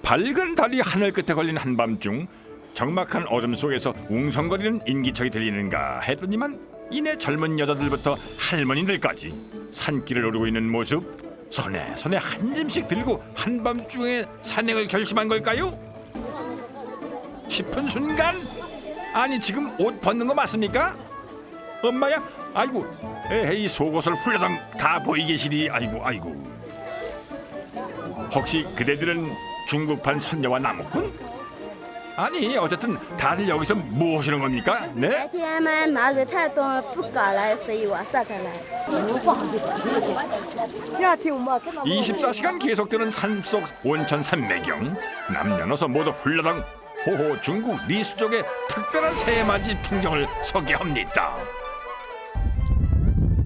밝은 달이 하늘 끝에 걸린 한밤중 적막한 어둠 속에서 웅성거리는 인기척이 들리는가 했더니만 이내 젊은 여자들부터 할머니들까지 산길을 오르고 있는 모습, 손에 한 짐씩 들고 한밤중에 산행을 결심한 걸까요? 싶은 순간, 아니 지금 옷 벗는 거 맞습니까? 엄마야, 아이고, 에헤이 속옷을 훌라당 다 보이게 시리, 아이고. 혹시 그대들은 중국판 선녀와 나무꾼? 아니 어쨌든 다들 여기서 뭐 하시는 겁니까? 네? 天们拿的太多不敢来，所以晚上才来。 24시간 계속되는 산속 온천 산매경, 남녀노소 모두 훌라당 호호 중국 리수족의 특별한 새해맞이 풍경을 소개합니다.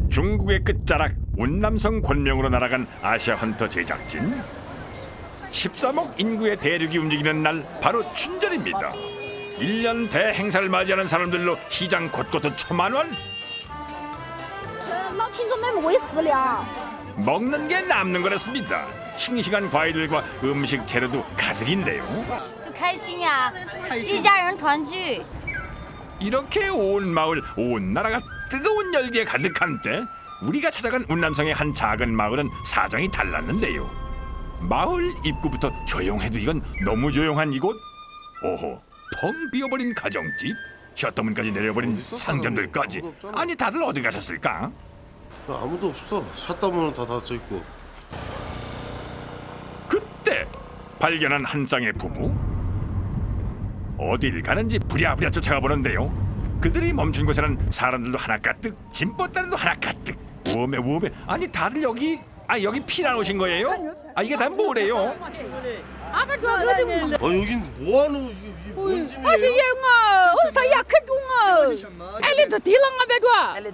중국의 끝자락 운남성 권명으로 날아간 아시아 헌터 제작진. 13억 인구의 대륙이 움직이는 날 바로 춘절입니다. 1년 대행사를 맞이하는 사람들로 시장 곳곳도 초만원. 老品种们没死了。 먹는 게 남는 거랬습니다. 싱싱한 과일들과 음식 재료도 가득인데요. 就开心呀，一家人团聚。 이렇게 온 마을, 온 나라가 뜨거운 열기에 가득한 때 우리가 찾아간 운남성의 한 작은 마을은 사정이 달랐는데요. 마을 입구부터 조용해도 이건 너무 조용한 이곳. 오호, 텅 비어버린 가정집, 셔터문까지 내려버린 상점들까지. 아니 다들 어디 가셨을까? 아무도 없어. 샷다문은 다 닫혀 있고. 그때 발견한 한 쌍의 부부. 어딜 가는지 부랴부랴 쫓아가 보는데요. 그들이 멈춘 곳에는 사람들도 하나 가득, 짐보따리도 하나 가득. 우엄에 아니 다들 여기 피난 오신 거예요? 이게 다 뭐래요? 여긴 뭐하는 이게 뭔 짐이에요? 他也可中啊，哎，里头地了我别着，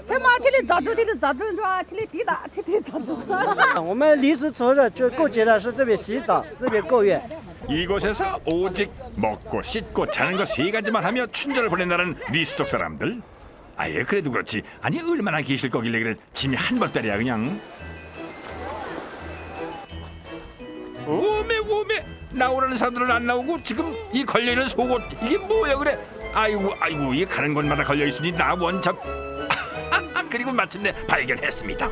他妈这里咋着是吧？这里地大，这里咋着？我们历史村的就够街道是这边西藏，这边够远。 이곳에서 오직 먹고 씻고 자는 거 세 가지만 하며 춘절을 보낸다는 리수족 사람들. 아예 그래도 그렇지. 아니 얼마나 계실 거길래 그래 짐이 한 벌다리야 그냥. 오메 나오라는 사람들은 안 나오고 지금 이 걸려있는 속옷 이게 뭐야 그래. 아이고 이게 가는 곳마다 걸려있으니 나 원참. 그리고 마침내 발견했습니다.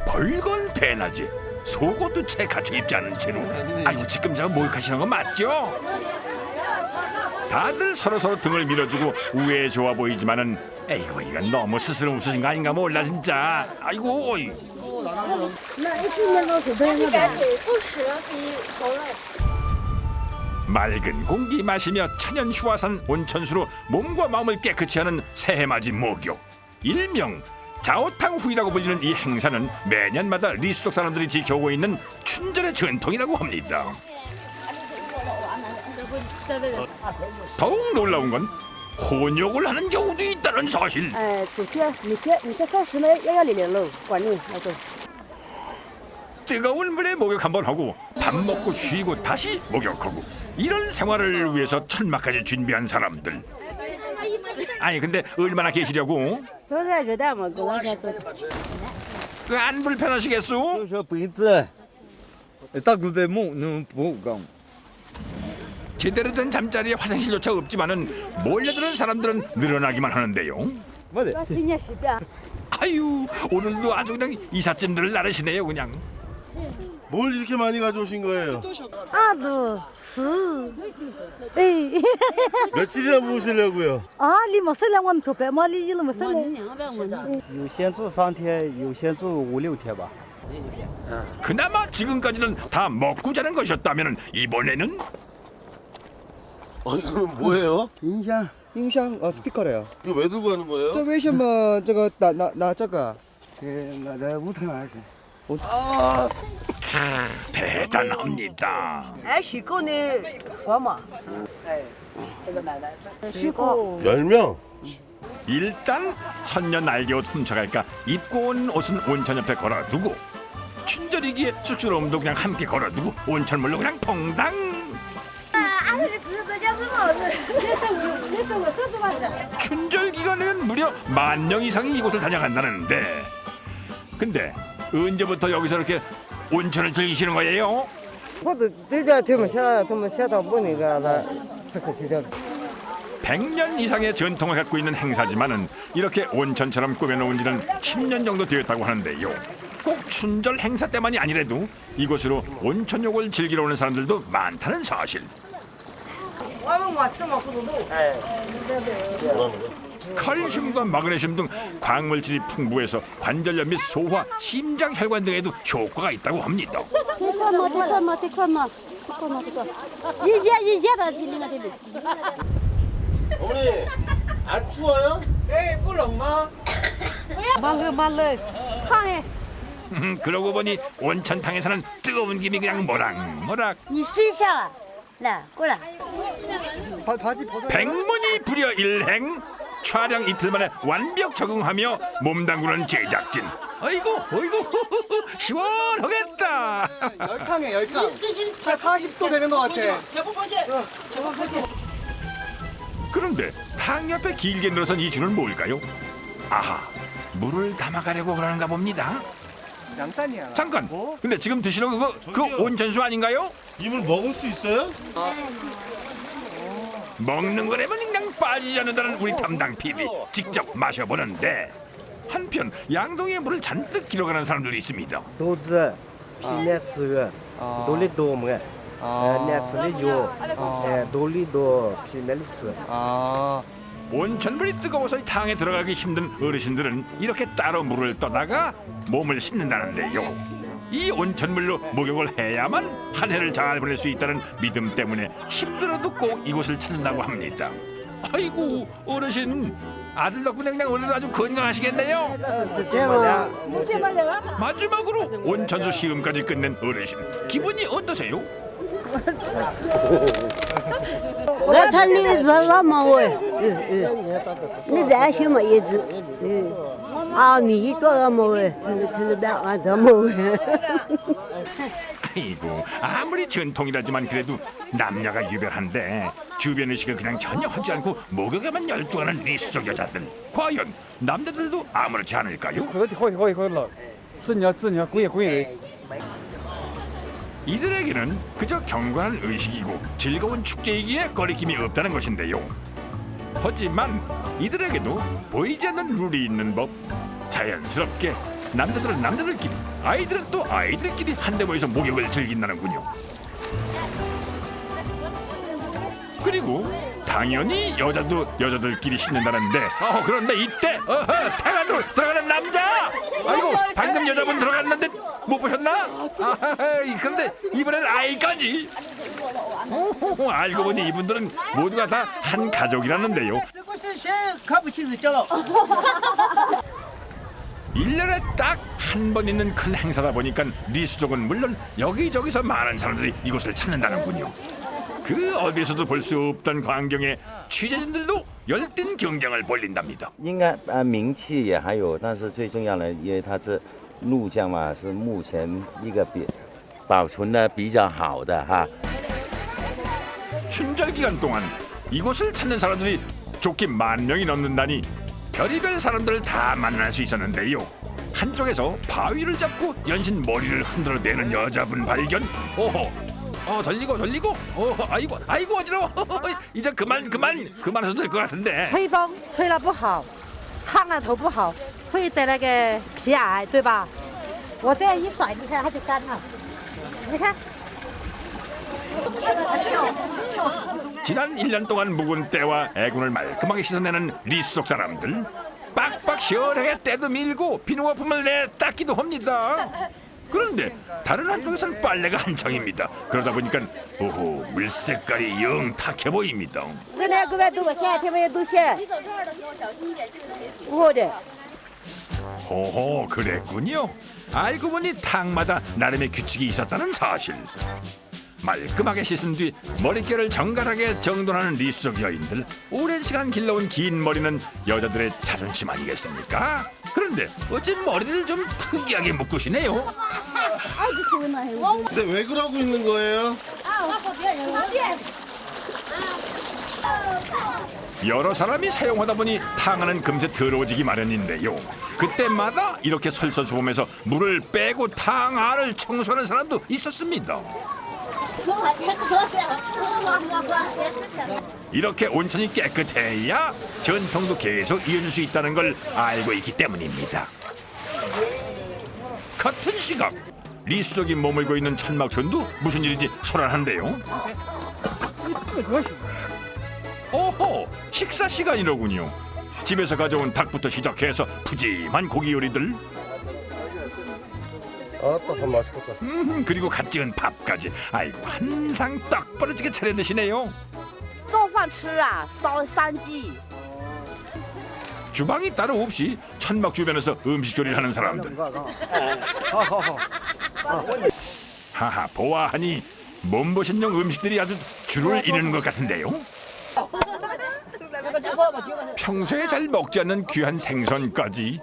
벌건 대낮에 속옷도 채 갖춰 입지 않은 채로. 아이고 지금 저 목욕하시는 거 맞죠? 다들 서로 등을 밀어주고 우애 좋아 보이지만은 에이구 이건 너무 스스럼 없으신 거 아닌가 몰라 진짜. 아이고 어이. 맑은 공기 마시며 천연 휴화산 온천수로 몸과 마음을 깨끗이 하는 새해맞이 목욕, 일명 자오탕후이라고 불리는 이 행사는 매년마다 리수족 사람들이 지켜오고 있는 춘절의 전통이라고 합니다. 더욱 놀라운 건 혼욕을 하는 경우도 있다는 사실. 昨天明天开始呢，要里了，管你那个。 뜨거운 물에 목욕 한번 하고 밥 먹고 쉬고 다시 목욕하고 이런 생활을 위해서 철막까지 준비한 사람들. 아니 근데 얼마나 계시려고? 昨天热的嘛，昨天昨天。 그 안 불편하시겠소? 就说被子，大姑被梦能不讲。 제대로 된 잠자리에 화장실조차 없지만은 몰려드는 사람들은 늘어나기만 하는데요. 今年10遍。 아유 오늘도 아주 그냥 이삿짐들을 나르시네요 그냥. 뭘 이렇게 많이 가져오신 거예요? 2、4，哎， 며칠이나 모시려고요? 你没事了，我们头白嘛，你没事了。有先住3天，有先住5、6天吧。 그나마 지금까지는 다 먹고 자는 것이었다면 이번에는 이거는 뭐예요? 音箱스피커래요. 이거 왜 들고 가는 거예요? 这为什么这个拿这个？ 我在屋头还是。 대단합니다. 哎，水沟呢？活嘛？哎，这个奶奶，水沟。 10명? 일단 선녀 날개옷 훔쳐갈까 입고 온 옷은 온천 옆에 걸어두고 춘절이기에 쑥스러움도 그냥 함께 걸어두고 온천물로 그냥 퐁당. 춘절 기간에는 무려 10,000명 이상이 이곳을 다녀간다는데 근데 언제부터 여기서 이렇게 온천을 즐기시는 거예요? 100년 이상의 전통을 갖고 있는 행사지만은 이렇게 온천처럼 꾸며놓은 지는 10년 정도 되었다고 하는데요. 꼭 춘절 행사 때만이 아니래도 이곳으로 온천욕을 즐기러 오는 사람들도 많다는 사실. 칼슘과 마그네슘 등 광물질이 풍부해서 관절염 및 소화, 심장 혈관 등에도 효과가 있다고 합니다. 어머니 안 추워요? 그러고 보니 온천탕에서는 뜨거운 김이 그냥 모락모락. 你睡下了，来过来。 바지 벗어. 백문이 불여일행. 촬영 이틀 만에 완벽 적응하며 몸 담그는 제작진. 아이고 시원하겠다. 열탕에 열탕. 한 40도 되는 것 같아. 그런데 탕 옆에 길게 늘어선 이 줄은 뭘까요? 아하, 물을 담아가려고 그러는가 봅니다. 양산이야. 잠깐, 근데 지금 드시는 그 온천수 아닌가요? 이물 먹을 수 있어요? 먹는 거라면 그냥 빠지지 않는다는 우리 담당 PD. 직접 마셔보는데 한편 양동이의 물을 잔뜩 길어가는 사람들도 있습니다. 都是皮面吃的，都里多么？难吃的有，都里多皮面的吃。 온천물이 뜨거워서 이 탕에 들어가기 힘든 어르신들은 이렇게 따로 물을 떠다가 몸을 씻는다는데요. 이 온천물로 목욕을 해야만 한 해를 잘 보낼 수 있다는 믿음 때문에 힘들어도 꼭 이곳을 찾는다고 합니다. 아이고 어르신, 아들 덕분에 그냥 오늘도 아주 건강하시겠네요. 마지막으로 온천수 시음까지 끝낸 어르신, 기분이 어떠세요? 我他那个老毛喂，你别去嘛一直，啊，你做个毛喂，他别俺做毛喂。 아이고 아무리 전통이라지만 그래도 남녀가 유별한데 주변 의식을 그냥 전혀 하지 않고 목욕에만 열중하는 리수족 여자들, 과연 남자들도 아무렇지 않을까요? 이들에게는 그저 경건한 의식이고 즐거운 축제이기에 거리낌이 없다는 것인데요. 하지만 이들에게도 보이지 않는 룰이 있는 법. 자연스럽게 남자들은 남자들끼리, 아이들은 또 아이들끼리 한데 모여서 목욕을 즐긴다는군요. 그리고 당연히 여자도 여자들끼리 씻는다는데, 그런데 이때 탕 안으로 들어가는 남자! 아이고 방금 여자분 들어갔는데 못 보셨나? 그런데 이번엔 아이까지. 알고 보니 이분들은 모두가 다 한 가족이라는데요. 1년에 딱 한 번 있는 큰 행사다 보니까 리수족은 물론 여기저기서 많은 사람들이 이곳을 찾는다는군요. 그 어디서도 볼 수 없던 광경에 취재진들도 열띤 경쟁을 벌린답니다. 应该名气也还有，但是最重要的，因为它是怒江嘛，是目前一个保存的比较好的哈。 춘절 기간 동안 이곳을 찾는 사람들이 좋게 10,000명이 넘는다니 별의별 사람들을 다 만날 수 있었는데요. 한쪽에서 바위를 잡고 연신 머리를 흔들어 내는 여자분 발견. 돌리고 아이고 어지러워. 이제 그만해도 될 것 같은데. 吹风吹了不好，烫了头不好，会得那个皮癌，对吧？我这样一甩，你看它就干了，你看。 지난 1년 동안 묵은 때와 애군을 말끔하게 씻어내는 리수족 사람들. 빡빡 시원하게 때도 밀고 비누거품을 내 닦기도 합니다. 그런데 다른 한쪽에서는 빨래가 한창입니다. 그러다 보니까 물 색깔이 영 탁해 보입니다. 그랬군요. 알고 보니 탕마다 나름의 규칙이 있었다는 사실. 말끔하게 씻은 뒤 머릿결을 정갈하게 정돈하는 리수족 여인들. 오랜 시간 길러온 긴 머리는 여자들의 자존심 아니겠습니까? 그런데 어찌 머리를 좀 특이하게 묶으시네요. 근데 왜 그러고 있는 거예요? 여러 사람이 사용하다 보니 탕은 금세 더러워지기 마련인데요. 그때마다 이렇게 설설조범해서 물을 빼고 탕 안을 청소하는 사람도 있었습니다. 이렇게 온천이 깨끗해야 전통도 계속 이어질 수 있다는 걸 알고 있기 때문입니다. 같은 시각 리수족이 머물고 있는 천막촌도 무슨 일인지 소란한데요. 오호, 식사 시간이로군요. 집에서 가져온 닭부터 시작해서 푸짐한 고기 요리들, 아따 밥 맛있겠다. 그리고 갓 지은 밥까지. 아이고, 한상 떡 벌어지게 차려 드시네요. 做饭吃啊，烧三鸡。 주방이 따로 없이 천막 주변에서 음식 조리를 하는 사람들. 하하, 보아하니 몸보신용 음식들이 아주 줄을 이루는 것 같은데요. 평소에 잘 먹지 않는 귀한 생선까지.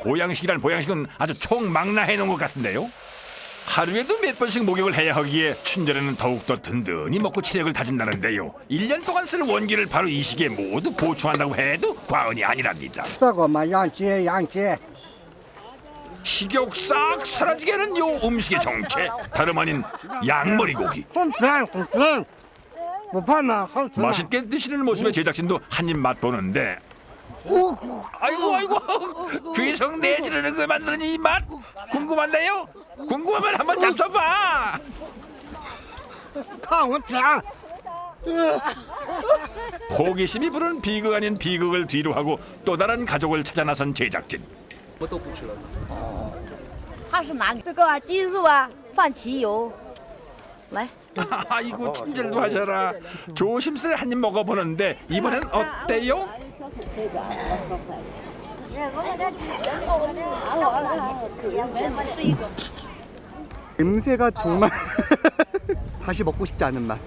보양식이란 보양식은 아주 총망라해 놓은 것 같은데요. 하루에도 몇 번씩 목욕을 해야 하기에 춘절에는 더욱더 든든히 먹고 체력을 다진다는데요. 1년 동안 쓸 원기를 바로 이 시기에 모두 보충한다고 해도 과언이 아니랍니다. 这个嘛，养鸡养鸡。 식욕 싹 사라지게 하는 요 음식의 정체, 다름 아닌 양머리고기. 很甜，很甜，不怕呢，好吃。 맛있게 드시는 모습에 제작진도 한 입 맛보는데, 아이고 귀성 내지르는 거 만드는 이 맛 궁금한데요? 궁금하면 한번 잡숴봐. 看我甜。 호기심이 부른 비극 아닌 비극을 뒤로 하고 또 다른 가족을 찾아 나선 제작진. 它是哪里？这个啊，鸡肉啊，放汽油。来， 아이고, 친절도 하셔라. 조심스레 한 입 먹어보는데 이번엔 어때요? 냄새가 정말 다시 먹고 싶지 않은 맛.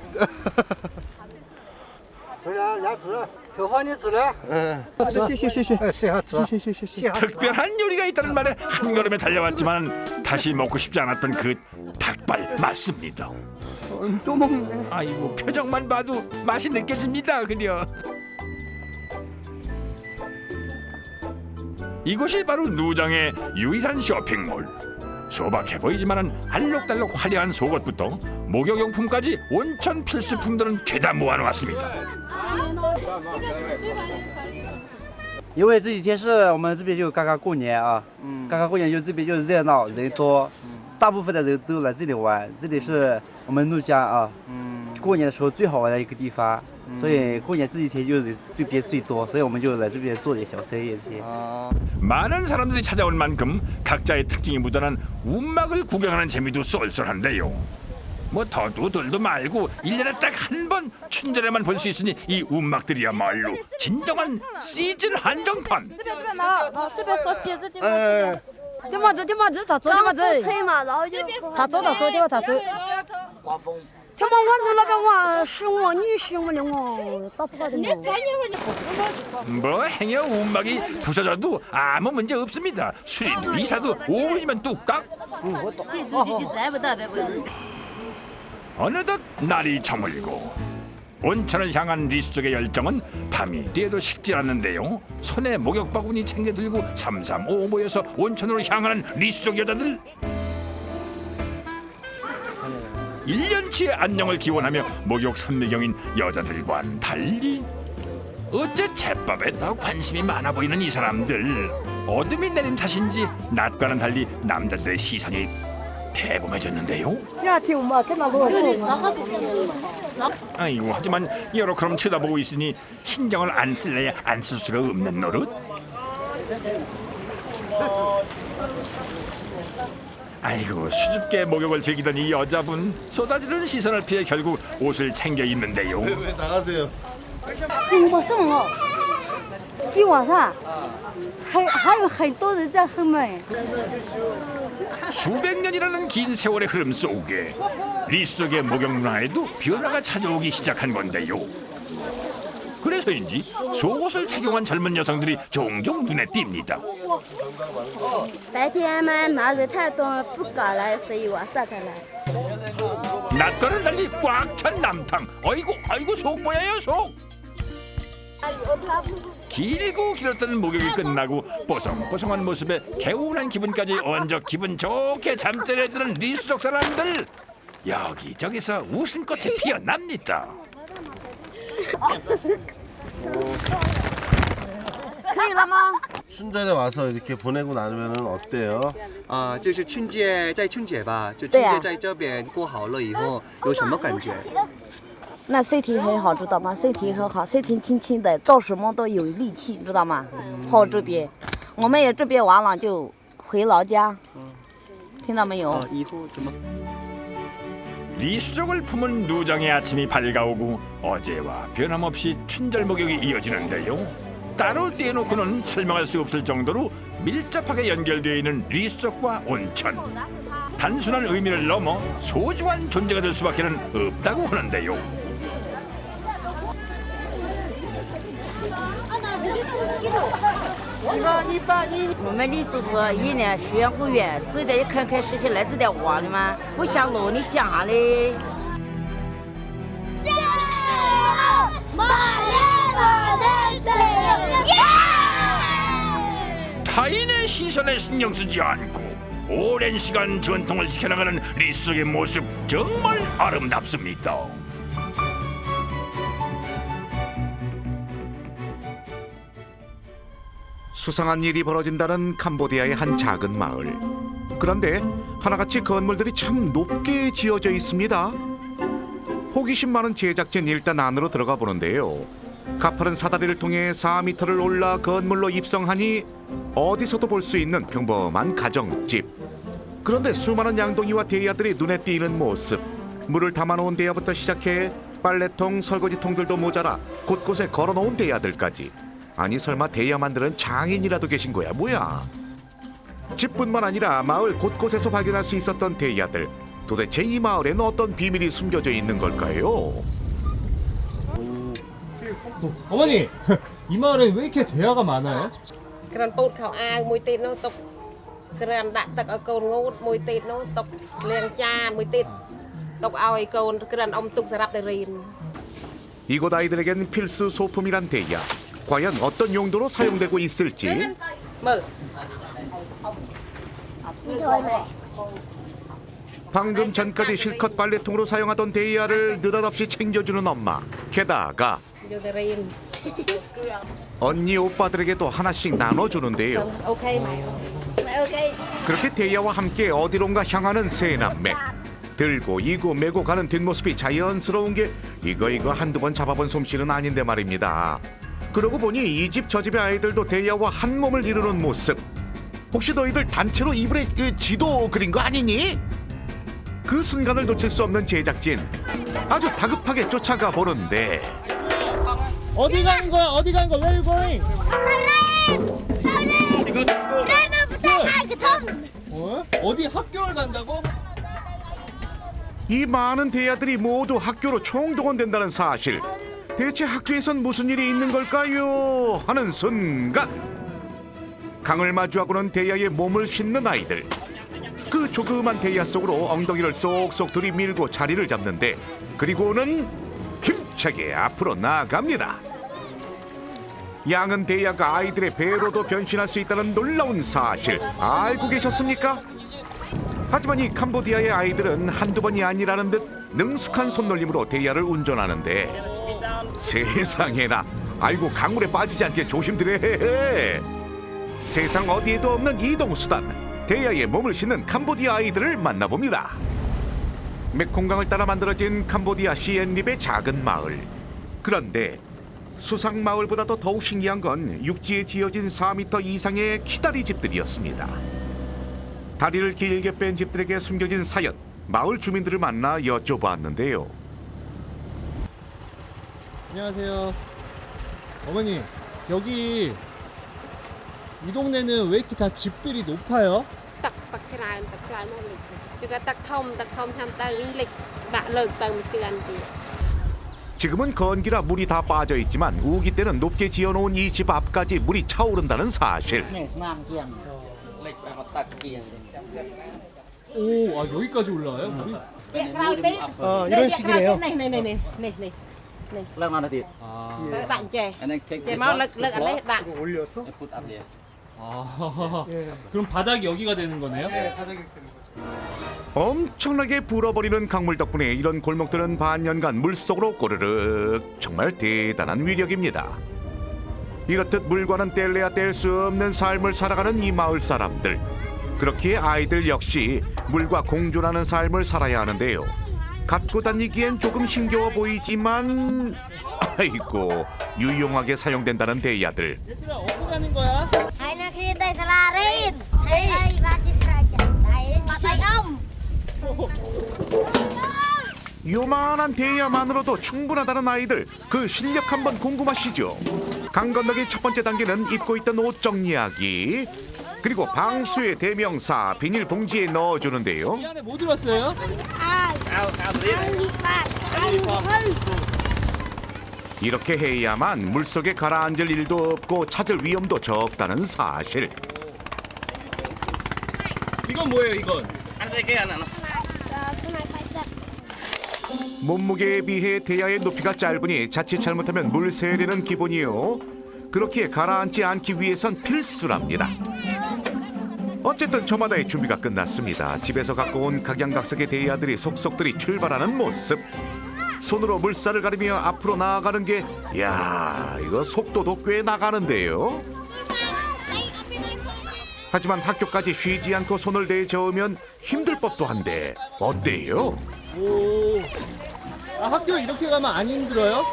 吃了，来吃，特放你吃了。谢谢。 특별한 요리가 있다는 말에 한 걸음에 달려왔지만 다시 먹고 싶지 않았던 그 닭발 맞습니다. 또 먹네. 아이고, 표정만 봐도 맛이 느껴집니다. 그려. 이곳이 바로 누장의 유일한 쇼핑몰. 소박해 보이지만은 알록달록 화려한 속옷부터 목욕용품까지 온천 필수품들은 죄다 모아놓았습니다. 因为这几天是我们这边就刚刚过年啊，刚刚过年就这边就热闹人多，大部分的人都来这里玩，这里是我们怒江啊，过年的时候最好玩的一个地方，所以过年这几天就是这边最多，所以我们就来这边做点小生意这些。 많은 사람들이 찾아올 만큼 각자의 특징이 묻어난 운막을 구경하는 재미도 쏠쏠한데요. 뭐 더도 덜도 말고 1년에 딱 한 번 춘절에만 볼 수 있으니 이 운막들이야말로 진정한 시즌 한정판. 这边不能拿，这边烧鸡，这地方。对嘛子，对嘛子，他走对嘛子，吹嘛，然后就他走对吧？他走。天嘛，我那边我是我女婿，我的我打不到的嘛。 뭐 행여 운막이 부서져도 아무 문제 없습니다. 수리도 이사도 5분이면 뚝딱. 어느덧 날이 저물고 온천을 향한 리수족의 열정은 밤이 뒤에도 식지 않는데요. 손에 목욕 바구니 챙겨 들고 삼삼오오 모여서 온천으로 향하는 리수족 여자들. 1년치의 안녕을 기원하며 목욕 삼매경인 여자들과는 달리 어째 제밥에 더 관심이 많아 보이는 이 사람들. 어둠이 내린 탓인지 낮과는 달리 남자들의 시선이 대범해졌는데요. 아이고, 하지만 여러 그럼 쳐다보고 있으니 신경을 안 쓸래야 안 쓸 수가 없는 노릇. 아이고, 수줍게 목욕을 즐기던 이 여자분, 쏟아지는 시선을 피해 결국 옷을 챙겨 입는데요. 왜 나가세요? 我送了，今晚上还有很多人在后面。 수백 년이라는 긴 세월의 흐름 속에 리수족의 목욕 문화에도 변화가 찾아오기 시작한 건데요. 그래서인지 속옷을 착용한 젊은 여성들이 종종 눈에 띕니다. 白天嘛拿着太多不敢来，所以晚上才来。 낮과는 달리 꽉 찬 남탕. 아이고 속 보여요 속. 길고 길었던 목욕이 끝나고 뽀송뽀송한 모습에 개운한 기분까지 얹어 기분 좋게 잠자리에 드는 리수족 사람들. 여기저기서 웃음꽃이 피어납니다. 춘절에 와서 이렇게 보내고 나면은 어때요? 啊，就是春节在春节吧，就对啊春节在这边过好了以后，有什么感觉？那身体很好，知道吗？身体很好，身体轻轻的，做什么都有力气，知道吗？跑这边，我们也这边完了就回老家，听到没有？以后怎么？ 리수족을 품은 누정의 아침이 밝아오고 어제와 변함없이 춘절 목욕이 이어지는데요. 따로 떼놓고는 설명할 수 없을 정도로 밀접하게 연결되어 있는 리수족과 온천. 단순한 의미를 넘어 소중한 존재가 될 수밖에는 없다고 하는데요. 我们李叔说，一年许愿不远，只得开开实实来这点玩的嘛，不想路你想啥嘞？ 타인의 시선에 신경 쓰지 않고 오랜 시간 전통을 지켜나가는 리수족의 모습 정말 아름답습니다. 수상한 일이 벌어진다는 캄보디아의 한 작은 마을. 그런데 하나같이 건물들이 참 높게 지어져 있습니다. 호기심 많은 제작진 일단 안으로 들어가 보는데요. 가파른 사다리를 통해 4m를 올라 건물로 입성하니 어디서도 볼 수 있는 평범한 가정집. 그런데 수많은 양동이와 대야들이 눈에 띄는 모습. 물을 담아놓은 대야부터 시작해 빨래통, 설거지통들도 모자라 곳곳에 걸어놓은 대야들까지. 아니 설마 대야 만드는 장인이라도 계신 거야 뭐야? 집뿐만 아니라 마을 곳곳에서 발견할 수 있었던 대야들. 도대체 이 마을에는 어떤 비밀이 숨겨져 있는 걸까요? 어머니, 이 마을에 왜 이렇게 대야가 많아요? 그런 bột khẩu ai mùi tịt nó tục 그런 đặt ở cồn ngô mùi tịt nó tục liền cha mùi tịt tục ao cồn 그런 엄뚝 사랍 데린. 이곳 아이들에겐 필수 소품이란 대야. 과연 어떤 용도로 사용되고 있을지. mở 방금 전까지 실컷 빨래통으로 사용하던 대야를 느닷없이 챙겨주는 엄마. 게다가 vô 데린. 언니 오빠들에게도 하나씩 나눠주는데요. ok mày. 그렇게 대야와 함께 어디론가 향하는 세 남매. 들고 이고 메고 가는 뒷모습이 자연스러운 게 이거 한두 번 잡아본 솜씨는 아닌데 말입니다. 그러고 보니 이 집 저 집의 아이들도 대야와 한 몸을 이루는 모습. 혹시 너희들 단체로 이불에 지도 그린 거 아니니? 그 순간을 놓칠 수 없는 제작진. 아주 다급하게 쫓아가 보는데. 어디 가는 거야? 어디 가는 거야? Where are you going? 어디 학교를 간다고? 이 많은 대야들이 모두 학교로 총동원된다는 사실. 대체 학교에선 무슨 일이 있는 걸까요? 하는 순간 강을 마주하고는 대야에 몸을 싣는 아이들. 그 조그만 대야 속으로 엉덩이를 쏙쏙 들이밀고 자리를 잡는데 그리고는 힘차게 앞으로 나아갑니다. 양은 대야가 아이들의 배로도 변신할 수 있다는 놀라운 사실 알고 계셨습니까? 하지만 이 캄보디아의 아이들은 한두 번이 아니라는 듯 능숙한 손놀림으로 대야를 운전하는데 세상에나 아이고 강물에 빠지지 않게 조심드려. 세상 어디에도 없는 이동수단 대야에 몸을 싣는 캄보디아 아이들을 만나봅니다. 메콩강을 따라 만들어진 캄보디아 시엔립의 작은 마을. 그런데 수상 마을보다도 더욱 신기한 건 육지에 지어진 4m 이상의 키다리 집들이었습니다. 다리를 길게 뺀 집들에게 숨겨진 사연, 마을 주민들을 만나 여쭤봤는데요. 안녕하세요. 어머니, 여기 이 동네는 왜 이렇게 다 집들이 높아요? Tắc trải một lịch. Chúng ta tắc thông tham ta lịch bạ lực tầng trường thì. 지금은 건기라 물이 다 빠져 있지만 우기 때는 높게 지어놓은 이 집 앞까지 물이 차오른다는 사실. 오, 아 여기까지 올라와요? 물이? 이런 식이네요. này. 아, Bạn trẻ. Trẻ mau lực anh lấy bạn. 올려서 아, 그럼 바닥이 여기가 되는 거네요? 바닥이 되는 거죠. 엄청나게 불어버리는 강물 덕분에 이런 골목들은 반년간 물속으로 꼬르륵. 정말 대단한 위력입니다. 이렇듯 물과는 뗄래야 뗄 수 없는 삶을 살아가는 이 마을 사람들. 그렇기에 아이들 역시 물과 공존하는 삶을 살아야 하는데요. 갖고 다니기엔 조금 힘겨워 보이지만 아이고 유용하게 사용된다는 대야들. 얘들아 어디 가는 거야? 요만한 대야만으로도 충분하다는 아이들, 그 실력 한번 궁금하시죠? 강 건너기 첫 번째 단계는 입고 있던 옷 정리하기, 그리고 방수의 대명사 비닐봉지에 넣어주는데요. 이 안에 뭐 들었어요? 이렇게 해야만 물속에 가라앉을 일도 없고 찾을 위험도 적다는 사실. 이건 뭐예요 이건? 몸무게에 비해 대야의 높이가 짧으니 자칫 잘못하면 물 세례는 기본이요. 그렇기에 가라앉지 않기 위해선 필수랍니다. 어쨌든 저마다의 준비가 끝났습니다. 집에서 갖고 온 각양각색의 대야들이 속속들이 출발하는 모습. 손으로 물살을 가리며 앞으로 나아가는 게, 이야, 이거 속도도 꽤 나가는데요. 하지만 학교까지 쉬지 않고 손을 대저으면 힘들 법도 한데 어때요? 오. 아 학교 이렇게 가면 안 힘들어요?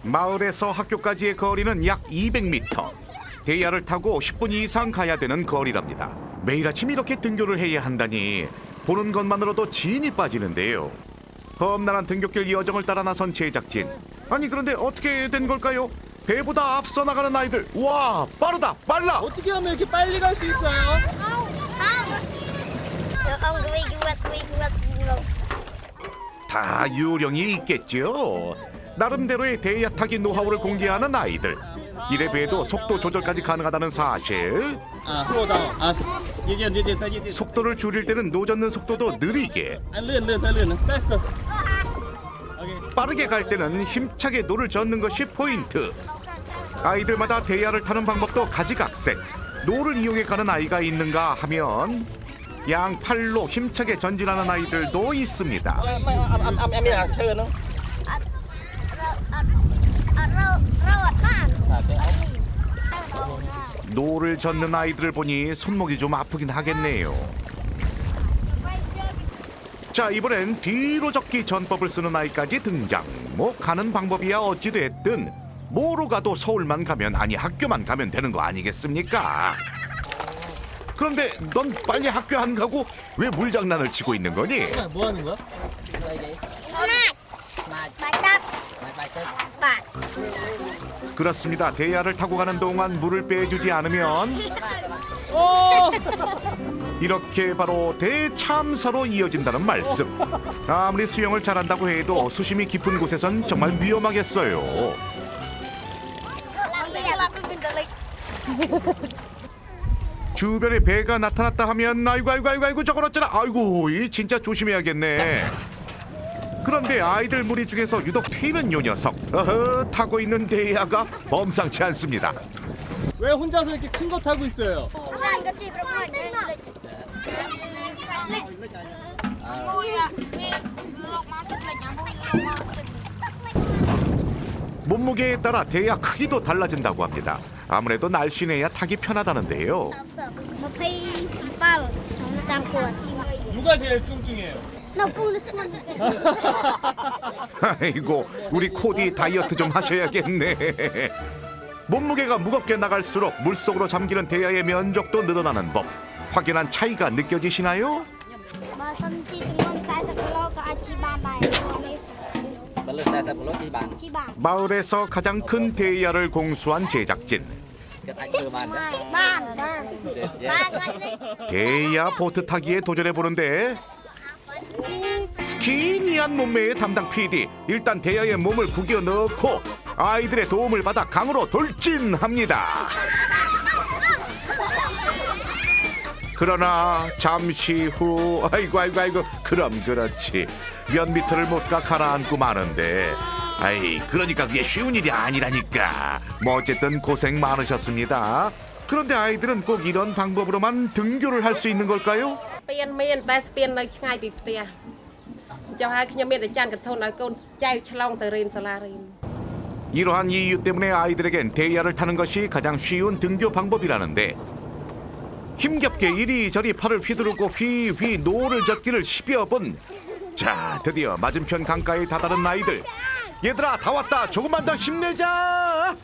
마을에서 학교까지의 거리는 약 200m. 대야를 타고 10분 이상 가야 되는 거리랍니다. 매일 아침 이렇게 등교를 해야 한다니 보는 것만으로도 진이 빠지는데요. 험난한 등굣길 여정을 따라 나선 제작진. 아니 그런데 어떻게 된 걸까요? 배보다 앞서 나가는 아이들. 와, 빠르다, 빨라. 어떻게 하면 이렇게 빨리 갈 수 있어요? 다 요령이 있겠죠. 나름대로의 대야 타기 노하우를 공개하는 아이들. 이래 봬도 속도 조절까지 가능하다는 사실. 속도를 줄일 때는 노젓는 속도도 느리게, 빠르게 갈 때는 힘차게 노를 젓는 것이 포인트. 아이들마다 대야를 타는 방법도 가지각색. 노를 이용해 가는 아이가 있는가 하면 양팔로 힘차게 전진하는 아이들도 있습니다. 노를 젓는 아이들을 보니 손목이 좀 아프긴 하겠네요. 자, 이번엔 뒤로 젓기 전법을 쓰는 아이까지 등장. 뭐 가는 방법이야 어찌됐든 뭐로 가도 서울만 가면, 아니 학교만 가면 되는 거 아니겠습니까? 그런데 넌 빨리 학교 안 가고 왜 물장난을 치고 있는 거니? 뭐 하는 거야? 그렇습니다. 대야를 타고 가는 동안 물을 빼주지 않으면 이렇게 바로 대참사로 이어진다는 말씀. 아무리 수영을 잘한다고 해도 수심이 깊은 곳에선 정말 위험하겠어요. 주변에 배가 나타났다 하면 아이고 저건 어쩌나, 아이고 이 진짜 조심해야겠네. 그런데 아이들 무리 중에서 유독 튀는 요 녀석, 타고 있는 대야가 범상치 않습니다. 왜 혼자서 이렇게 큰 거 타고 있어요? 몸무게에 따라 대야 크기도 달라진다고 합니다. 아무래도 날씬해야 타기 편하다는데요. 누가 제일 뚱뚱해요? 아이고 우리 코디 다이어트 좀 하셔야겠네. 몸무게가 무겁게 나갈수록 물속으로 잠기는 대야의 면적도 늘어나는 법. 확연한 차이가 느껴지시나요? 마을에서 가장 큰 대야를 공수한 제작진. 대야 보트 타기에 도전해보는데 스키니한 몸매의 담당 PD, 일단 대야에 몸을 구겨 넣고 아이들의 도움을 받아 강으로 돌진합니다. 그러나 잠시 후 아이고 그럼 그렇지, 몇 미터를 못 가 가라앉고 마는데, 아이 그러니까 그게 쉬운 일이 아니라니까. 뭐 어쨌든 고생 많으셨습니다. 그런데 아이들은 꼭 이런 방법으로만 등교를 할 수 있는 걸까요? ស្ពានមានតែស្ពាននៅឆ្ងាយពីផ្ទះចុះហើយខ្ញុំមានតែចាន់កន្ធនឲ្យកូនចៅឆ្លងទៅរៀនសាលារៀន 이러한 이유 때문에 아이들에겐 대야를 타는 것이 가장 쉬운 등교 방법이라는데 힘겹게 이리저리 팔을 휘두르고 휘휘 노를 젓기를 10여 번. 자, 드디어 맞은편 강가에 다다른 아이들. 얘들아, 다 왔다. 조금만 더 힘내자.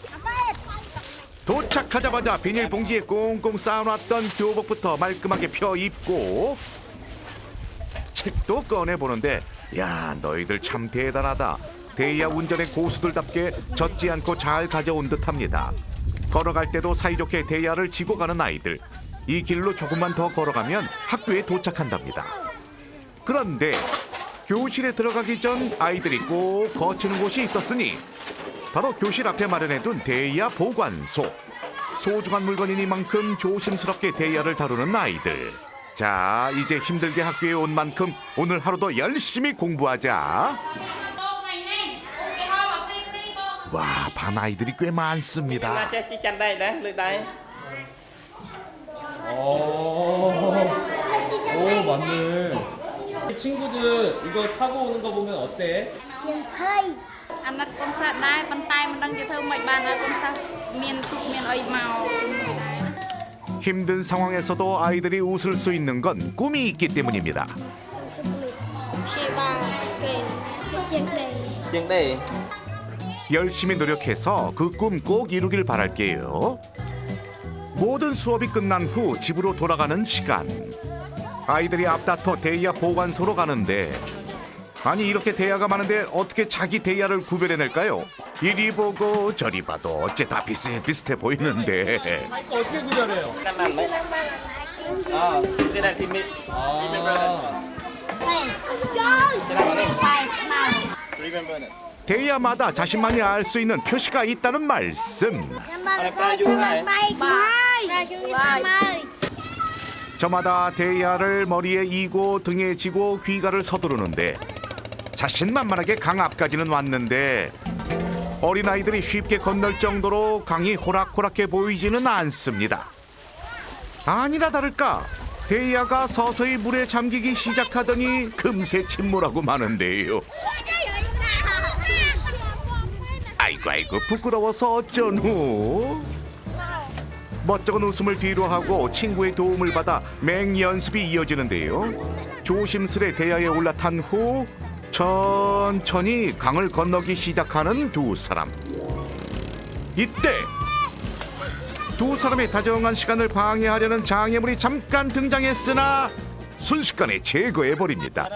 도착하자마자 비닐봉지에 꽁꽁 쌓아놨던 교복부터 말끔하게 펴 입고 책도 꺼내보는데, 야, 너희들 참 대단하다. 대야 운전의 고수들답게 젖지 않고 잘 가져온 듯합니다. 걸어갈 때도 사이좋게 대야를 지고 가는 아이들. 이 길로 조금만 더 걸어가면 학교에 도착한답니다. 그런데 교실에 들어가기 전 아이들이 꼭 거치는 곳이 있었으니 바로 교실 앞에 마련해둔 대야 보관소. 소중한 물건이니만큼 조심스럽게 대야를 다루는 아이들. 자, 이제 힘들게 학교에 온 만큼 오늘 하루도 열심히 공부하자. 와, 반 아이들이 꽤 많습니다. 오, 맞네. 친구들 이거 타고 오는 거 보면 어때? អាណិតកូនសិស្សដែរប៉ុន្តែមិនដឹងជាធ្វើម៉េចបានហើយកូនសិស្សមានទុកមានអីមកជាមួយដែរ 힘든 상황에서도 아이들이 웃을 수 있는 건 꿈이 있기 때문입니다. 열심히 노력해서 그 꿈 꼭 이루길 바랄게요. 모든 수업이 끝난 후 집으로 돌아가는 시간. 아이들이 앞다퉈 대야 보관소로 가는데, 아니 이렇게 대야가 많은데 어떻게 자기 대야를 구별해낼까요? 이리 보고 저리 봐도 어째 다 비슷비슷해 보이는데. 이거 어떻게 구별해요? 대야마다 자신만이 알 수 있는 표시가 있다는 말씀. 저마다 대야를 머리에 이고 등에 지고 귀가를 서두르는데 자신만만하게 강 앞까지는 왔는데 어린아이들이 쉽게 건널 정도로 강이 호락호락해 보이지는 않습니다. 아니나 다를까 대야가 서서히 물에 잠기기 시작하더니 금세 침몰하고 마는데요. 아이고 부끄러워서 어쩌노. 멋쩍은 웃음을 뒤로 하고 친구의 도움을 받아 맹연습이 이어지는데요. 조심스레 대야에 올라탄 후 천천히 강을 건너기 시작하는 두 사람. 이때 두 사람의 다정한 시간을 방해하려는 장애물이 잠깐 등장했으나 순식간에 제거해버립니다.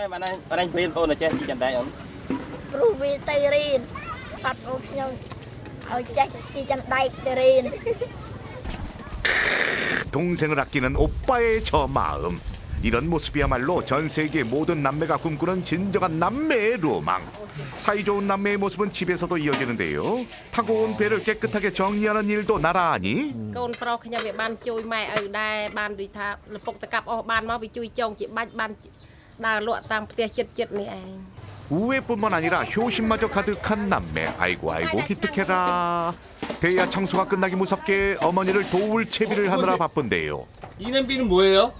동생을 아끼는 오빠의 저 마음. 이런 모습이야말로 전 세계 모든 남매가 꿈꾸는 진정한 남매의 로망. 사이좋은 남매의 모습은 집에서도 이어지는데요. 타고 온 배를 깨끗하게 정리하는 일도 나란히. កូនប្រុសខ្ញុំវាបានជួយម៉ែឪដែរបានដូចថាលពុកតកាប់អស់បានមកវាជួយចងជាបាច់បានដើរលក់តាមផ្ទះចិត្តនេះឯង 우애뿐만 아니라 효심마저 가득한 남매. 아이고 기특해라. 대야 청소가 끝나기 무섭게 어머니를 도울 채비를 하느라 바쁜데요. 이 냄비는 뭐예요?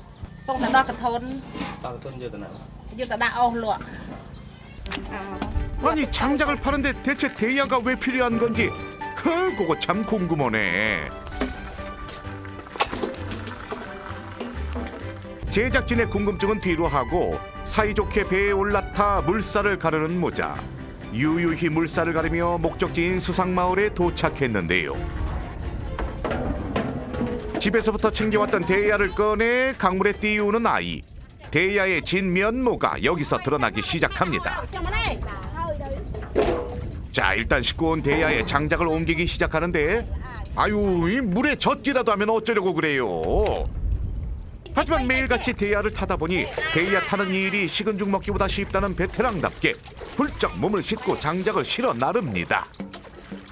ពុកទៅដល់កន្ធនយកទៅដាក់អស់លក់ 아니 장작을 파는데 대체 대야가 왜 필요한 건지 그거 참 궁금하네. 제작진의 궁금증은 뒤로 하고 사이좋게 배에 올라타 물살을 가르는 모자. 유유히 물살을 가르며 목적지인 수상마을에 도착했는데요. 집에서부터 챙겨왔던 대야를 꺼내 강물에 띄우는 아이. 대야의 진면모가 여기서 드러나기 시작합니다. 자, 일단 싣고 온 대야의 장작을 옮기기 시작하는데 아유, 이 물에 젖기라도 하면 어쩌려고 그래요. 하지만 매일같이 대야를 타다 보니 대야 타는 일이 식은 죽 먹기보다 쉽다는 베테랑답게 훌쩍 몸을 싣고 장작을 실어 나릅니다.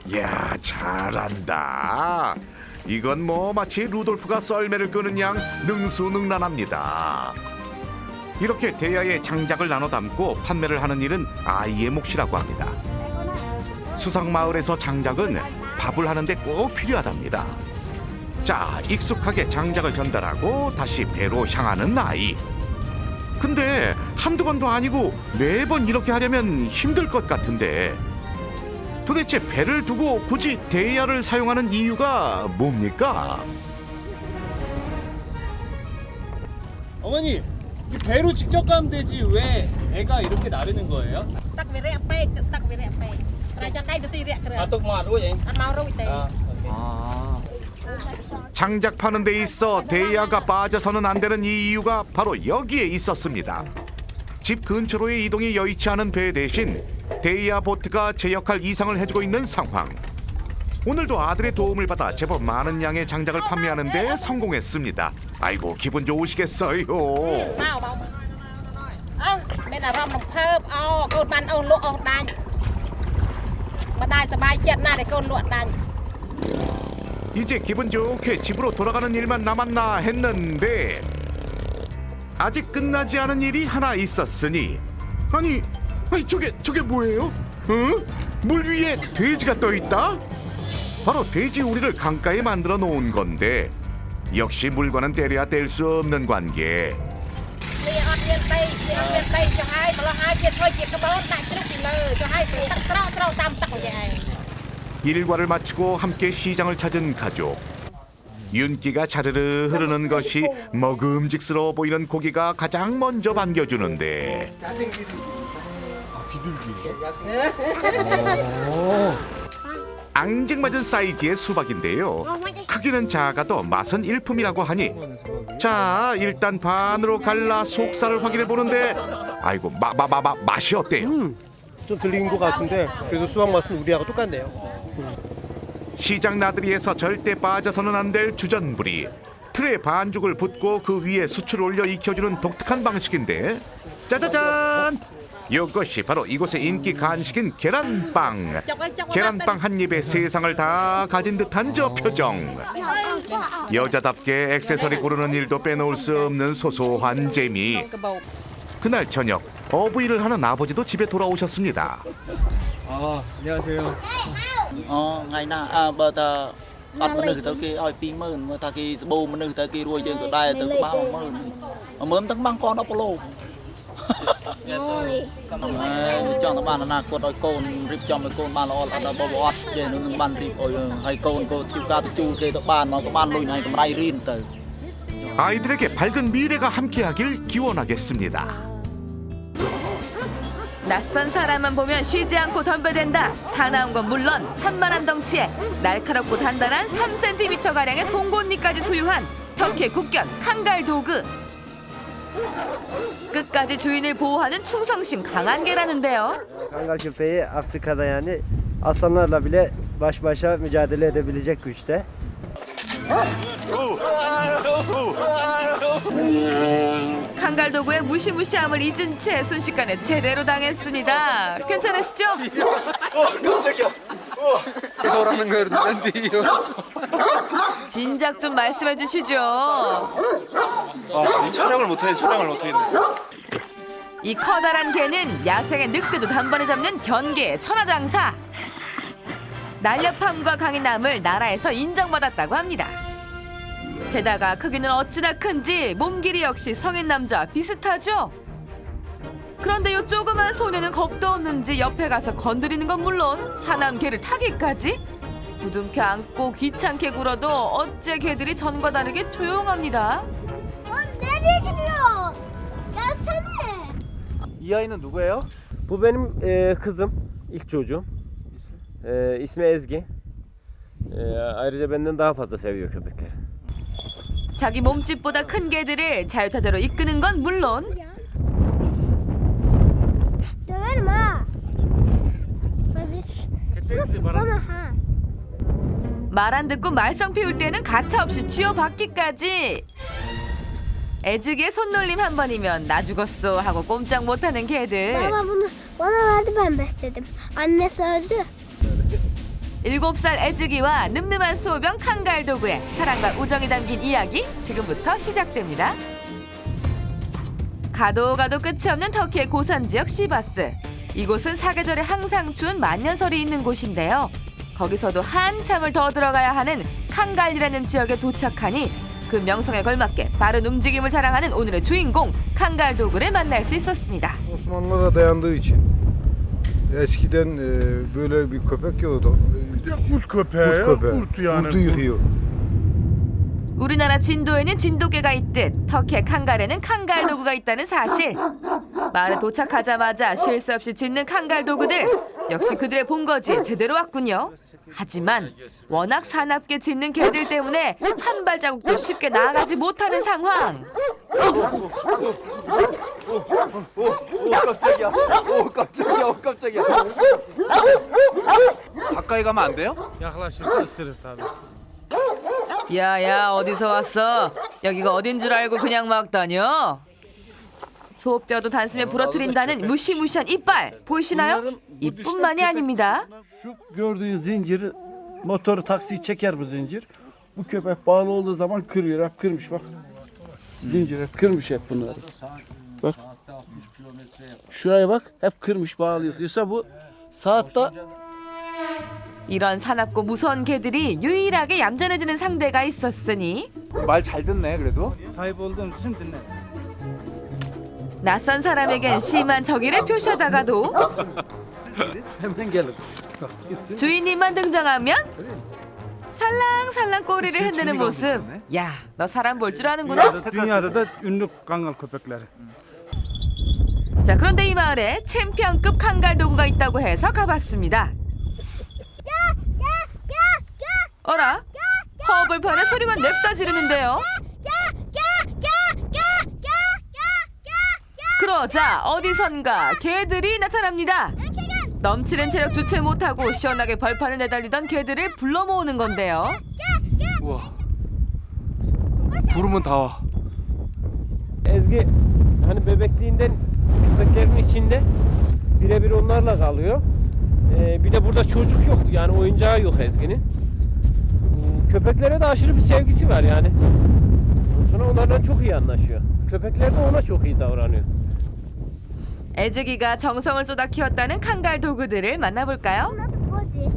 이야, 잘한다. 이건 뭐 마치 루돌프가 썰매를 끄는 양 능수능란합니다. 이렇게 대야에 장작을 나눠 담고 판매를 하는 일은 아이의 몫이라고 합니다. 수상마을에서 장작은 밥을 하는데 꼭 필요하답니다. 자, 익숙하게 장작을 전달하고 다시 배로 향하는 아이. 근데 한두 번도 아니고 매번 이렇게 하려면 힘들 것 같은데 도대체 배를 두고 굳이 대야를 사용하는 이유가 뭡니까? 어머니, 이 배로 직접 가면 되지 왜 배가 이렇게 나르는 거예요? Tắc về rẽ pe, tắc về rẽ pe. Ra chân đây bị rẽ kìa. 뚝 mà đúng vậy? Ăn mau rồi tê. 장작 파는 데 있어 대야가 빠져서는 안 되는 이 이유가 바로 여기에 있었습니다. 집 근처로의 이동이 여의치 않은 배 대신 대야 보트가 제 역할 이상을 해주고 있는 상황. 오늘도 아들의 도움을 받아 제법 많은 양의 장작을 판매하는 데 성공했습니다. 아이고, 기분 좋으시겠어요. Mau mau. Mẹ là rong đồng thơm. Con ban ôn lụa ôn đanh. Mà đai sờ bài chết na để con lụa đanh. 이제 기분 좋게 집으로 돌아가는 일만 남았나 했는데 아직 끝나지 않은 일이 하나 있었으니 아니 저게 뭐예요? 물 위에 돼지가 떠 있다? 바로 돼지 우리를 강가에 만들어 놓은 건데 역시 물과는 때려야 뗄 수 없는 관계. Mẹ ăn miên tây cho hai, mà lo hai kia thôi kia cái bó đại cái lúc lờ cho hai tắc trao tam tắc vậy. 일과를 마치고 함께 시장을 찾은 가족. 윤기가 자르르 흐르는 것이 먹음직스러워 보이는 고기가 가장 먼저 반겨주는데 앙증맞은 사이즈의 수박인데요. 크기는 작아도 맛은 일품이라고 하니 자, 일단 반으로 갈라 속살을 확인해 보는데 아이고 맛이 어때요? 좀 들린 것 같은데 그래도 수박 맛은 우리하고 똑같네요. 시장 나들이에서 절대 빠져서는 안 될 주전부리. 틀에 반죽을 붓고 그 위에 수출을 올려 익혀주는 독특한 방식인데 짜자잔! 이것이 바로 이곳의 인기 간식인 계란빵. 계란빵 한 입에 세상을 다 가진 듯한 저 표정. 여자답게 액세서리 고르는 일도 빼놓을 수 없는 소소한 재미. 그날 저녁 어부일을 하는 아버지도 집에 돌아오셨습니다. 안녕하세요. Ngày nào bờ tờ bắt một nửa tới kia oi 20,000 mà ta kia bù một nửa tới kia ruồi trên từ đây từ 30,000 mà mớm tăng băng con Apollo. Cho nó ban là cột oi côn rip cho mấy côn ban là đã bao bọc trên nó ban rip oi hay côn cô chịu ca chu kia tới ban mà có ban lùi này cầm ray rin từ. 아이들에게 밝은 미래가 함께하길 기원하겠습니다. 낯선 사람만 보면 쉬지 않고 덤벼댄다. 사나운 건 물론 산만한 덩치에 날카롭고 단단한 3cm가량의 송곳니까지 소유한 터키의 국견 칸갈 도그. 끝까지 주인을 보호하는 충성심 강한 개라는데요. Kangal köpeği Afrika'da yani aslanlarla bile baş başa mücadele edebilecek güçte. 칸갈 도구의 무시무시함을 잊은 채 순식간에 제대로 당했습니다. 괜찮으시죠? 깜짝이야. 뭐라는 거예요, 랜디요? 진작 좀 말씀해 주시죠. 촬영을 못해. 이 커다란 개는 야생의 늑대도 단번에 잡는 견계 천하장사. 날렵함과 강인함을 나라에서 인정받았다고 합니다. 게다가 크기는 어찌나 큰지 몸길이 역시 성인 남자와 비슷하죠. 그런데 이 조그만 소녀는 겁도 없는지 옆에 가서 건드리는 건 물론 사나운 개를 타기까지. 부둥켜 안고 귀찮게 굴어도 어째 개들이 전과 다르게 조용합니다. 이 아이는 누구예요? Bu benim kızım, ilk çocuğum. İsmi Ezgi. Ayrıca benden daha fazla seviyor köpekleri. 자기 몸집보다 큰 개들을 자유자재로 이끄는 건 물론 말 안 듣고 말썽 피울 때는 가차없이 쥐어박기까지. 애지게 손놀림 한 번이면 나 죽었어 하고 꼼짝 못하는 개들. Baba bunu bana verdi ben besledim. Annesi öldü. 7살 애지기와 늠름한 소병 칸갈 도구의 사랑과 우정이 담긴 이야기 지금부터 시작됩니다. 가도 끝이 없는 터키의 고산 지역 시바스. 이곳은 사계절에 항상 추운 만년설이 있는 곳인데요. 거기서도 한참을 더 들어가야 하는 칸갈이라는 지역에 도착하니 그 명성에 걸맞게 빠른 움직임을 자랑하는 오늘의 주인공 칸갈 도그를 만날 수 있었습니다. Osmanlılara dayandığı için eskiden böyle bir köpek yoktu. Kurt köpeği. Kurt yani. Kurtu yıkıyor. 우리나라 진도에는 진돗개가 있듯 터키의 칸갈에는 칸갈 도그가 있다는 사실. 마을에 도착하자마자 쉴 새 없이 짖는 칸갈 도그들. 역시 그들의 본거지에 제대로 왔군요. 하지만 워낙 사납게 짖는 개들 때문에 한 발자국도 쉽게 나아가지 못하는 상황. 깜짝이야. 깜짝이야. 가까이 가면 안 돼요? Yaklaşırsa ısırır tabii. 야야 어디서 왔어? 여기가 어딘 줄 알고 그냥 막 다녀? 소뼈도 단숨에 부러뜨린다는 무시무시한 이빨 보이시나요? 이뿐만이 아닙니다. Şu gördüğün zinciri motoru taksi çeker bu zincir. Bu köpek bağlı olduğu zaman kırıyor. Hep kırmış bak. Zincir hep kırmış hep bunları. Bak. Şuraya bak. Hep kırmış bağlıyor. Yoksa bu saatte 이런 사납고 무서운 개들이 유일하게 얌전해지는 상대가 있었으니 말 잘 듣네 그래도. Sahip olduğum için dinle. 낯선 사람에겐 심한 정의를 표시하다가도 Hemen gelin. 주인님만 등장하면 살랑살랑 꼬리를 흔드는 모습. 야, 너 사람 볼 줄 아는구나. Dünyada da ünlü kangal köpekleri. 자, 그런데 이 마을에 챔피언급 칸갈 도구가 있다고 해서 가봤습니다. 어라? 허벌판에 소리만 냅다 지르는데요. 그러자 어디선가 개들이 나타납니다. 넘치는 체력 주체 못하고 시원하게 벌판을 내달리던 개들을 불러 모으는 건데요. 우와. 부르면 다 와. Ezgi hani bebekliğinden köpeklerin içinde birebir onlarla kalıyor. Bir de burada çocuk yok yani oyuncağı yok Ezgi'nin. Köpeklere de aşırı bir sevgisi var yani. Sonra onlarla çok iyi anlaşıyor. Köpekler de ona çok iyi davranıyor. 애즈기가 정성을 쏟아 키웠다는 칸갈 도구들을 만나볼까요? 뭐지?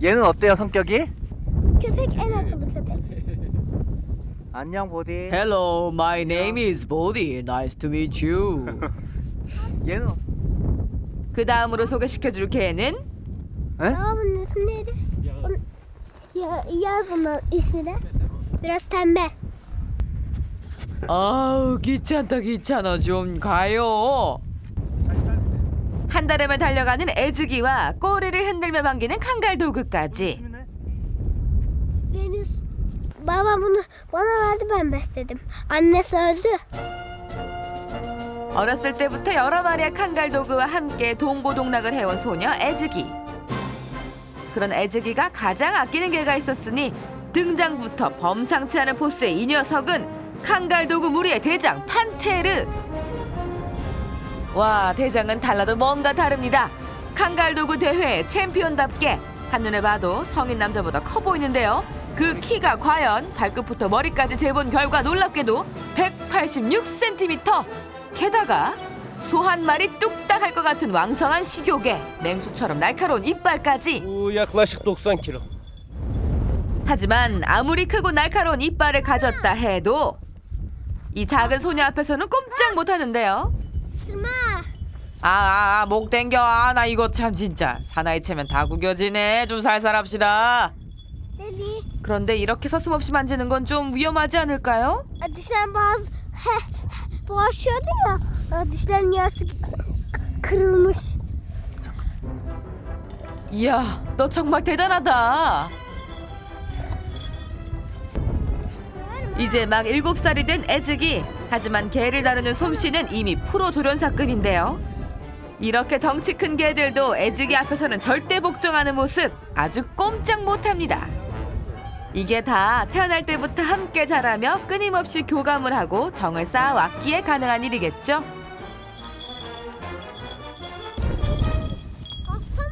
얘는 어때요 성격이? köpek en akıllı köpek. 안녕 보디. Hello, my name is Bodhi. Nice to meet you. 얘는 그 다음으로 소개시켜줄 개는 Bunun ismi neydi? Yaz bunun ismi de. Biraz tembel. 아우 귀찮다 귀찮아 좀 가요. 한 달에만 달려가는 애즈기와 꼬리를 흔들며 반기는 칸갈 도구까지. Venüs. Babam bunu bana verdi ben besledim. Annesi öldü. 어렸을 때부터 여러 마리의 칸갈 도구와 함께 동고동락을 해온 소녀 애즈기. 그런 애즈기가 가장 아끼는 개가 있었으니 등장부터 범상치 않은 포스의 이 녀석은 칸갈 도구 무리의 대장 판테르. 와, 대장은 달라도 뭔가 다릅니다. 칸갈 도구 대회 챔피언답게 한눈에 봐도 성인 남자보다 커 보이는데요. 그 키가 과연 발끝부터 머리까지 재본 결과 놀랍게도 186cm. 게다가 소 한 마리 뚝딱 할 것 같은 왕성한 식욕에 맹수처럼 날카로운 이빨까지. Yaklaşık 90 kg. 하지만 아무리 크고 날카로운 이빨을 가졌다 해도 이 작은 소녀 앞에서는 꼼짝 못하는데요. 목 땡겨. 나 이거 참 진짜 사나이 채면 다 구겨지네. 좀 살살 합시다. 그런데 이렇게 서슴없이 만지는 건 좀 위험하지 않을까요? Dişler bulaşıyordu ya. Dişlerin yarısı kırılmış. 이야, 너 정말 대단하다. 이제 막 7살이 된 애즈기. 하지만 개를 다루는 솜씨는 이미 프로 조련사급인데요. 이렇게 덩치 큰 개들도 애즈기 앞에서는 절대 복종하는 모습 아주 꼼짝 못합니다. 이게 다 태어날 때부터 함께 자라며 끊임없이 교감을 하고 정을 쌓아왔기에 가능한 일이겠죠.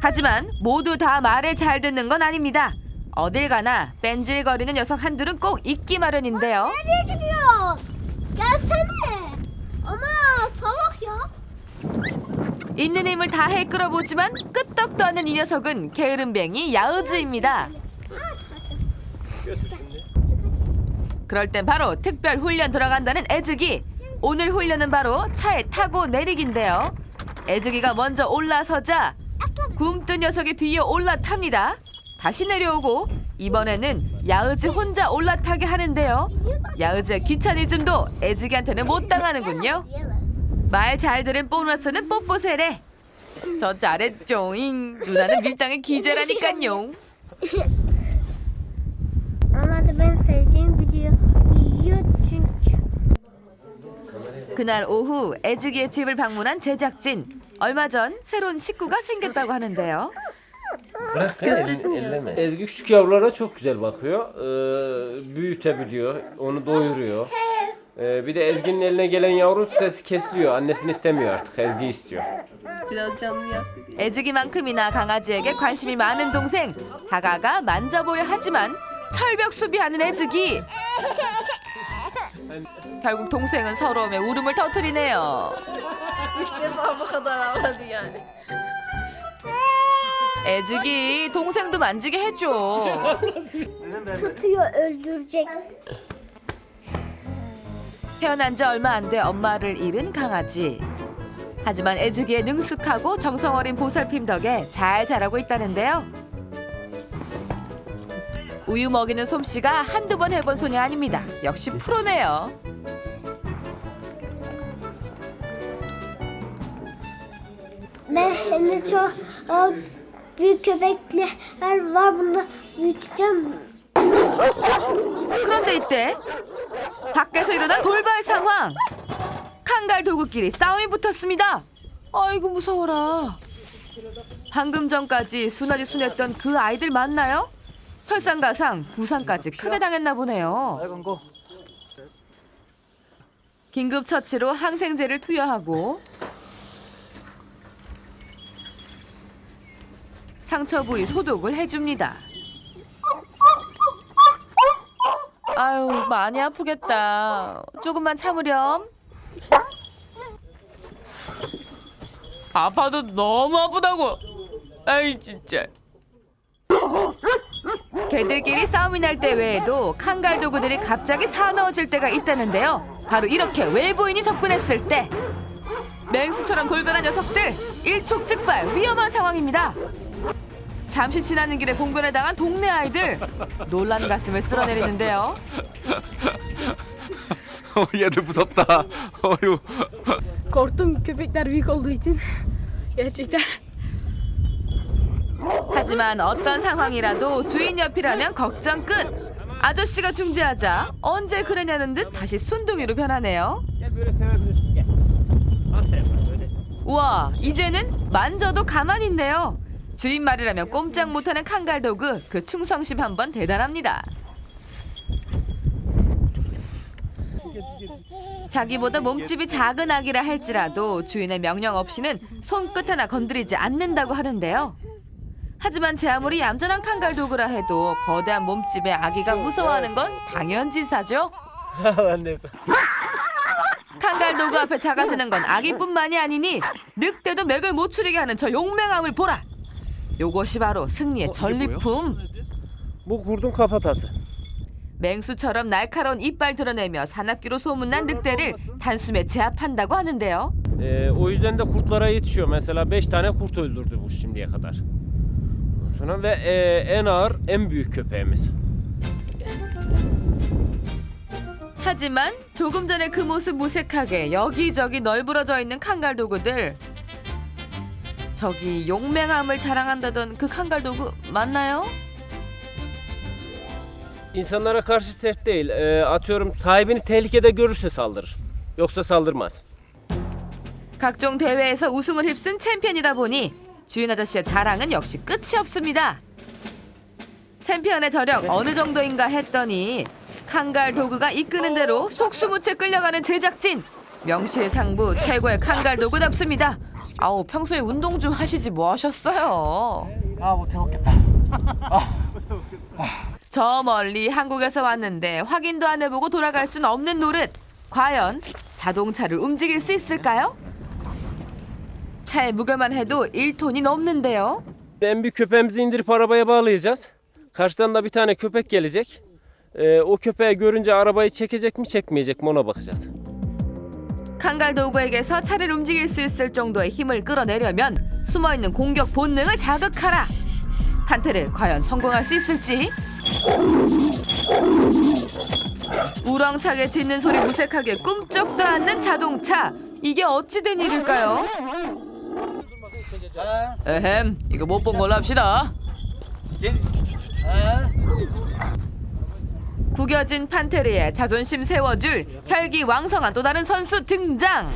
하지만 모두 다 말을 잘 듣는 건 아닙니다. 어딜 가나 뺀질거리는 녀석 한둘은 꼭 있기 마련인데요. Nereye gidiyor? Gelsene. Ama salak ya. 있는 힘을 다해 끌어보지만 끄떡 꼼짝도 않는 이 녀석은 게으름뱅이 야으즈입니다. 그럴 땐 바로 특별 훈련 들어간다는 애즈기. 오늘 훈련은 바로 차에 타고 내리기인데요. 애즈기가 먼저 올라서자 굼뜬 녀석이 뒤에 올라탑니다. 다시 내려오고 이번에는 야으즈 혼자 올라타게 하는데요. 야으즈의 귀차니즘도 애즈기한테는 못 당하는군요. 말 잘 들은 보너스는 뽀뽀세래. 저 잘했죠잉. 누나는 밀당의 기재라니깐요. Ama da ben sevdiğim biliyor. Yiyor çünkü. 그날 오후 애즈기의 집을 방문한 제작진. 얼마 전 새로운 식구가 생겼다고 하는데요. Ezgi küçük yavrulara çok güzel bakıyor. Büyütebiliyor, onu doyuruyor. Bir de Ezgi'nin eline gelen yavru sesi kesiliyor. Annesini istemiyor artık, Ezgi istiyor. 애즈기만큼이나 강아지에게 관심이 많은 동생. 다가가 만져보려 하지만 철벽 수비하는 애즈기. 결국 동생은 서러움에 울음을 터뜨리네요. 애즈기 동생도 만지게 해줘. Tutuyor öldürecek. 태어난 지 얼마 안 돼 엄마를 잃은 강아지. 하지만 애즈기의 능숙하고 정성 어린 보살핌 덕에 잘 자라고 있다는데요. 우유 먹이는 솜씨가 한두 번 해본 손이 아닙니다. 역시 프로네요. Ben hem çok büyük köpekler var. Bunu büyüteceğim. 그런데 이때 밖에서 일어난 돌발 상황. 칸갈 도구끼리 싸움이 붙었습니다. 아이고 무서워라. 방금 전까지 순하디 순했던 그 아이들 맞나요? 설상가상 부상까지 크게 당했나 보네요. 긴급 처치로 항생제를 투여하고 상처 부위 소독을 해줍니다. 아유 많이 아프겠다. 조금만 참으렴. 아파도 너무 아프다고. 아이 진짜. 개들끼리 싸움이 날 때 외에도 칸갈 도구들이 갑자기 사나워질 때가 있다는데요. 바로 이렇게 외부인이 접근했을 때 맹수처럼 돌변한 녀석들 일촉즉발 위험한 상황입니다. 잠시 지나는 길에 봉변을 당한 동네 아이들 놀란 가슴을 쓸어내리는데요. 얘들 무섭다. 어휴. Korktum köpekler büyük olduğu için. Gerçekten. 하지만 어떤 상황이라도 주인 옆이라면 걱정 끝. 아저씨가 중재하자 언제 그러냐는 듯 다시 순둥이로 변하네요. 우와 이제는 만져도 가만히 있네요. 주인 말이라면 꼼짝 못하는 칸갈 도구. 그 충성심 한번 대단합니다. 자기보다 몸집이 작은 아기라 할지라도 주인의 명령 없이는 손끝 하나 건드리지 않는다고 하는데요. 하지만 제 아무리 얌전한 칸갈 도구라 해도 거대한 몸집의 아기가 무서워하는 건 당연지사죠. 칸갈 도구 앞에 작아지는 건 아기뿐만이 아니니 늑대도 맥을 못 추리게 하는 저 용맹함을 보라. 요것이 바로 승리의 전리품. Bu kurdun kafatası. 맹수처럼 날카로운 이빨 드러내며 사납기로 소문난 늑대를 단숨에 제압한다고 하는데요. O yüzden de kurtlara yetişiyor. Mesela 5 tane kurt öldürdü bu şimdiye kadar. Sonra ve en ağır, en büyük köpeğimiz. 하지만 조금 전에 그 모습 무색하게 여기저기 널브러져 있는 칸갈 도구들. 저기 용맹함을 자랑한다던 그 칸갈 도구 맞나요? İnsanlara karşı sert değil. Atıyorum sahibini tehlikede görürse saldırır. Yoksa saldırmaz. 각종 대회에서 우승을 휩쓴 챔피언이다 보니 주인 아저씨의 자랑은 역시 끝이 없습니다. 챔피언의 저력 어느 정도인가 했더니 칸갈 도구가 이끄는 대로 속수무책 끌려가는 제작진. 명실상부 최고의 칸갈 도구답습니다. 아우 평소에 운동 좀 하시지 뭐 하셨어요? 못 해먹겠다. 저 멀리 한국에서 왔는데 확인도 안 해보고 돌아갈 순 없는 노릇. 과연 자동차를 움직일 수 있을까요? 차의 무게만 해도 1톤이 넘는데요. İşte en büyük köpeğimizi indirip arabaya bağlayacağız. Karşıdan da bir tane köpek gelecek. O köpeği görünce arabayı çekecek mi çekmeyecek mi ona bakacağız. 칸갈도그에게서 차를 움직일 수 있을 정도의 힘을 끌어내려면 숨어있는 공격 본능을 자극하라. 판테르 과연 성공할 수 있을지? 우렁차게 짖는 소리 무색하게 꿈쩍도 않는 자동차. 이게 어찌된 일일까요? 에헴, 이거 못 본 걸로 합시다. 구겨진 판테르의 자존심 세워줄 혈기왕성한 또 다른 선수 등장.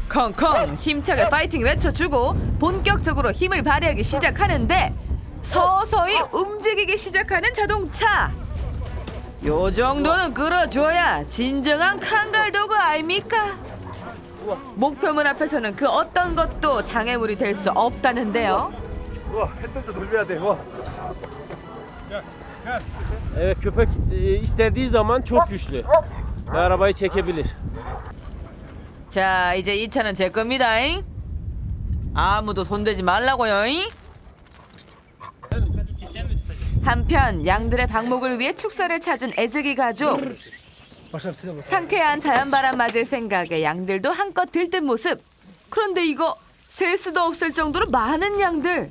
컹컹 힘차게 파이팅 외쳐주고 본격적으로 힘을 발휘하기 시작하는데 서서히 움직이기 시작하는 자동차. 요 정도는 끌어줘야 진정한 칸갈도그 아닙니까? 목표물 앞에서는 그 어떤 것도 장애물이 될 수 없다는데요. 핸들도 돌려야 돼. Evet, köpek istediği zaman çok güçlü. Ve arabayı çekebilir. 자, 이제 이 차는 제 겁니다잉. 아무도 손대지 말라고요잉. 한편 양들의 방목을 위해 축사를 찾은 애즈기 가족. 상쾌한 자연바람 맞을 생각에 양들도 한껏 들뜬 모습. 그런데 이거 셀 수도 없을 정도로 많은 양들.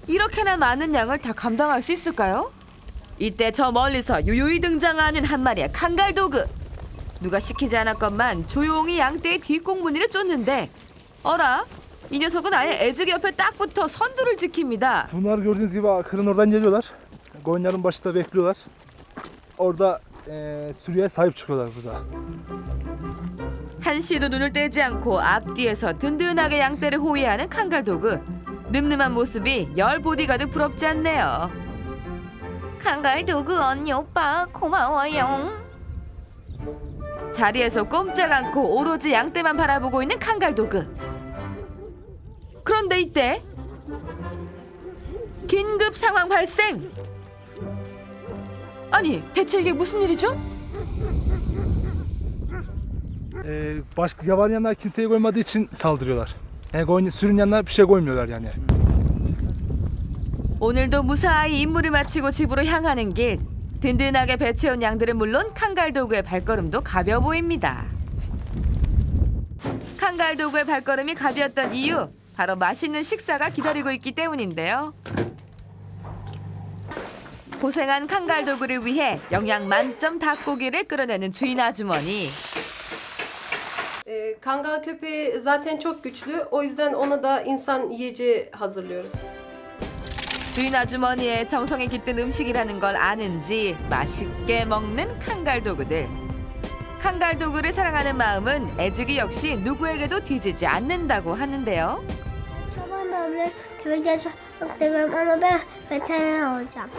이렇게나 많은 양을 다 감당할 수 있을까요? 이때 저 멀리서 유유히 등장하는 한 마리의 칸갈도그. 누가 시키지 않았건만 조용히 양떼의 뒷공무니를 쫓는데 어라? 이 녀석은 아예 애즈기 옆에 딱 붙어 선두를 지킵니다. Bunlar gördüğünüz gibi kırın oradan geliyorlar. Koyunların başında bekliyorlar. Orada sürüye sahip çıkıyorlar burada. 한시도 눈을 떼지 않고 앞뒤에서 든든하게 양떼를 호위하는 칸갈도그. 늠름한 모습이 열 보디가드 부럽지 않네요. 칸갈도그 언니 오빠 고마워요. 자리에서 꼼짝 않고 오로지 양떼만 바라보고 있는 칸갈도그. 그런데 이때 긴급 상황 발생. 아니 대체 이게 무슨 일이죠? Başka yaban yanlar kimseye koymadığı için saldırıyorlar. Koyun sürün yanlar bir şey koymuyorlar yani. 오늘도 무사히 임무를 마치고 집으로 향하는 길. 든든하게 배채운 양들은 물론 칸갈도그의 발걸음도 가벼워 보입니다. 칸갈도그의 발걸음이 가벼웠던 이유, 바로 맛있는 식사가 기다리고 있기 때문인데요. 고생한 칸갈도그를 위해 영양 만점 닭고기를 끌어내는 주인 아주머니. Kangal köpeği zaten çok güçlü. O yüzden ona da insan yiyeceği hazırlıyoruz. 주인 아주머니의 정성이 깃든 음식이라는 걸 아는지 맛있게 먹는 칸갈도그들. 칸갈도그를 사랑하는 마음은 애즈기 역시 누구에게도 뒤지지 않는다고 하는데요. Çoban da olabilir, köpekleri çok seviyorum ama ben veteriner olacağım.